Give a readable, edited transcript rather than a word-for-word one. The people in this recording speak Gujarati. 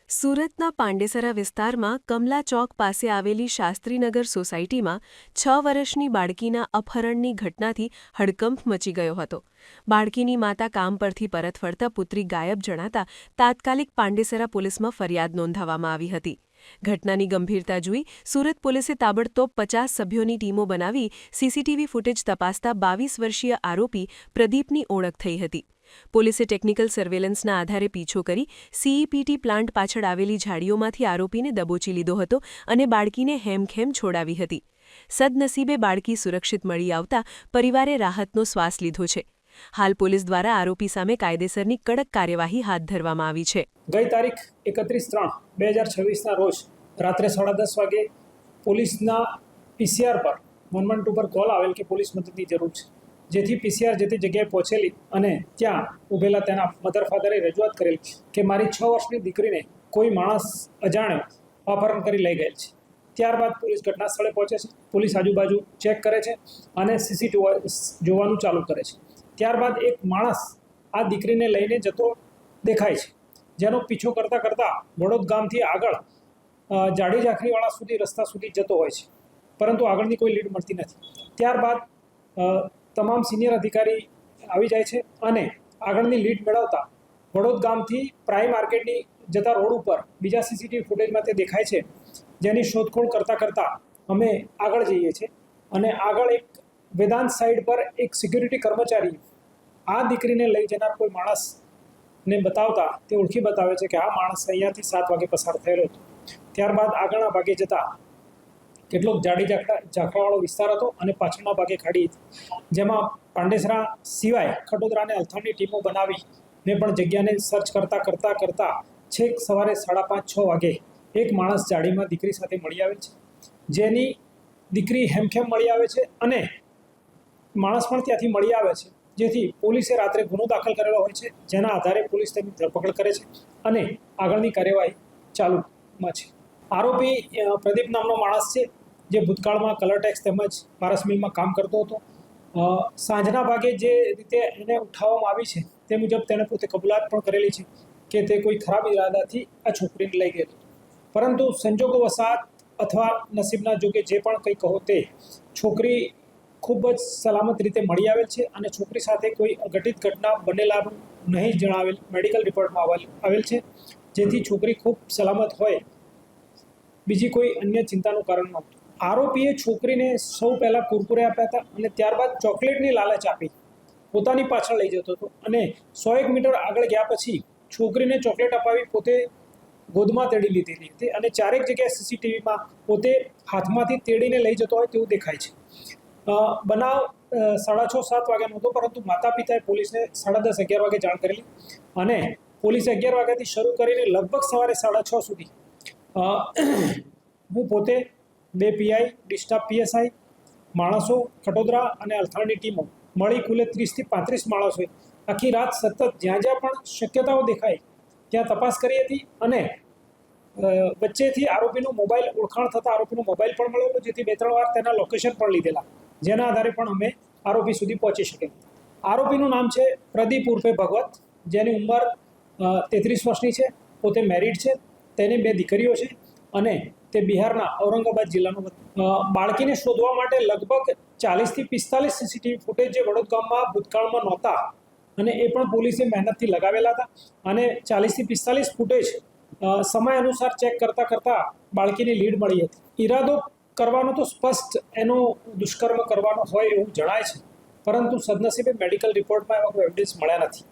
સુરતના પાંડેસરા વિસ્તારમાં કમલા ચોક પાસે આવેલી શાસ્ત્રીનગર સોસાયટીમાં 6 વર્ષની બાળકીના અપહરણની ઘટનાથી હડકંપ મચી ગયો હતો. બાળકીની માતા કામ પરથી પરત ફરતા પુત્રી ગાયબ જણાતા તાત્કાલિક પાંડેસરા પોલીસમાં ફરિયાદ નોંધાવવામાં આવી હતી. ઘટનાની ગંભીરતા જોઈ સુરત પોલીસે તાબડતોબ 50 સભ્યોની ટીમો બનાવી સીસીટીવી ફૂટેજ તપાસતા 22 વર્ષીય આરોપી પ્રદીપની ઓળખ થઈ હતી. પોલીસે ટેકનિકલ સર્વેલન્સના આધારે પીછો કરી સીઈપીટી પ્લાન્ટ પાછળ આવેલી ઝાડીઓમાંથી આરોપીને દબોચી લીધો હતો અને બાળકીને હેમખેમ છોડાવી હતી. સદનસીબે બાળકી સુરક્ષિત મળી આવતા પરિવારે રાહતનો શ્વાસ લીધો છે. હાલ પોલીસ દ્વારા આરોપી સામે કાયદેસરની કડક કાર્યવાહી હાથ ધરવામાં આવી છે. ગઈ તારીખ 31/3/2026ના રોજ રાત્રે 10:30 વાગે પોલીસના પીસીઆર પર 112 પર કોલ આવેલ કે પોલીસ મદદની જરૂર છે, જેથી પીસીઆર જે તે જગ્યાએ પહોંચેલી અને ત્યાં ઊભેલા તેના મધર ફાધરે રજૂઆત કરેલ કે મારી 6 વર્ષની દીકરીને કોઈ માણસ અજાણ્યો અપહરણ કરી લઈ ગયેલ છે. ત્યારબાદ પોલીસ ઘટના સ્થળે પહોંચે છે. પોલીસ આજુબાજુ ચેક કરે છે અને સીસીટીવી જોવાનું ચાલુ કરે છે. ત્યારબાદ એક માણસ આ દીકરીને લઈને જતો દેખાય છે, જેનો પીછો કરતાં કરતાં વડોદ ગામથી આગળ જાડી ઝાંખરીવાળા સુધી રસ્તા સુધી જતો હોય છે, પરંતુ આગળની કોઈ લીડ મળતી નથી. ત્યારબાદ તમામ સિનિયર અધિકારી આવી જાય છે અને આગળની લીડ મેળવતા વડોદ ગામથી પ્રાઇમ માર્કેટની જતા રોડ ઉપર બીજા સીસીટીવી ફૂટેજમાં તે દેખાય છે, જેની શોધખોળ કરતાં અમે આગળ જઈએ છીએ અને આગળ એક વેદાંત સાઈડ પર એક સિક્યુરિટી કર્મચારી આ દીકરીને લઈ જનાર કોઈ માણસને બતાવતા તે ઓળખી બતાવે છે કે આ માણસ અહીંયાથી 7 વાગે પસાર થયેલો હતો. ત્યારબાદ આગળના ભાગે જતા કેટલોક જાડી ઝાંખરાવાળો વિસ્તાર હતો અને પાછળના ભાગે ખાડી હતી, જેમાં પાંડેસરા સિવાય ખટોદરા અને અલથાણની ટીમો બનાવીને પણ જગ્યાને સર્ચ કરતાં છેક સવારે 5:30-6 વાગે એક માણસ જાડીમાં દીકરી સાથે મળી આવે છે, જેની દીકરી હેમખેમ મળી આવે છે અને માણસ પણ ત્યાંથી મળી આવે છે, જેથી પોલીસે રાત્રે ગુનો દાખલ કરેલો હોય છે, જેના આધારે પોલીસ તેની ધરપકડ કરે છે અને આગળની કાર્યવાહી ચાલુમાં છે. આરોપી પ્રદીપ નામનો માણસ છે, જે ભૂતકાળમાં કલર ટેક્સ તેમજ પારસ મિલમાં કામ કરતો હતો. સાંજના ભાગે જે રીતે એને ઉઠાવવામાં આવી છે તે મુજબ તેણે પોતે કબૂલાત પણ કરેલી છે કે તે કોઈ ખરાબ ઇરાદાથી આ છોકરીને લઈ ગયો હતો, પરંતુ સંજોગો વસાત અથવા નસીબના જોગે જે પણ કંઈ કહો તે છોકરી ખૂબ જ સલામત રીતે મળી આવેલ છે અને છોકરી સાથે કોઈ અઘટિત ઘટના બનેલાનું નહીં જણાવેલ મેડિકલ રિપોર્ટમાં આવેલ છે, જેથી છોકરી ખૂબ સલામત હોય, બીજી કોઈ અન્ય ચિંતાનું કારણ નહોતું. આરોપીએ છોકરીને સૌ પહેલાં કુરકુરે આપ્યા હતા અને ત્યારબાદ ચોકલેટની લાલચ આપી પોતાની પાછળ લઈ જતો હતો અને 100-1 મીટર આગળ ગયા પછી છોકરીને ચોકલેટ અપાવી પોતે ગોદમાં તેડી લીધેલી હતી અને ચારેક જગ્યાએ સીસીટીવીમાં પોતે હાથમાંથી તેડીને લઈ જતો હોય તેવું દેખાય છે. બનાવ 6:30-7 વાગ્યાનો હતો, પરંતુ માતા પિતાએ પોલીસને 10:30-11 વાગે જાણ કરેલી અને પોલીસે 11 વાગ્યાથી શરૂ કરીને લગભગ સવારે 6:30 સુધી હું પોતે 2 પીઆઈ, ડિસ્ટાફ પીએસઆઈ, માણસો ખટોદરા અને અલથાણની ટીમો મળી કુલે 30થી 35 માણસોએ આખી રાત સતત જ્યાં પણ શક્યતાઓ દેખાય ત્યાં તપાસ કરી હતી અને વચ્ચેથી આરોપીનો મોબાઈલ ઓળખાણ થતાં આરોપીનો મોબાઈલ પણ મળેલો, જેથી 2-3 વાર તેના લોકેશન પણ લીધેલા, જેના આધારે પણ અમે આરોપી સુધી પહોંચી શકેલા. આરોપીનું નામ છે પ્રદીપ ઉર્ફે ભગવત, જેની ઉંમર 33 વર્ષની છે, પોતે મેરિડ છે, તેની 2 દીકરીઓ છે અને તે બિહારના ઔરંગાબાદ જિલ્લાનો. બાળકીને શોધવા માટે લગભગ 40થી 45 સીસીટીવી ફૂટેજ જે વડોદ ગામમાં ભૂતકાળમાં નહોતા અને એ પણ પોલીસે મહેનતથી લગાવેલા હતા અને 40થી 45 ફૂટેજ સમય અનુસાર ચેક કરતાં બાળકીની લીડ મળી હતી. ઈરાદો કરવાનો તો સ્પષ્ટ એનો દુષ્કર્મ કરવાનો હોય એવું જણાય છે, પરંતુ સદનસીબે મેડિકલ રિપોર્ટમાં એવા કોઈ એવિડન્સ મળ્યા નથી.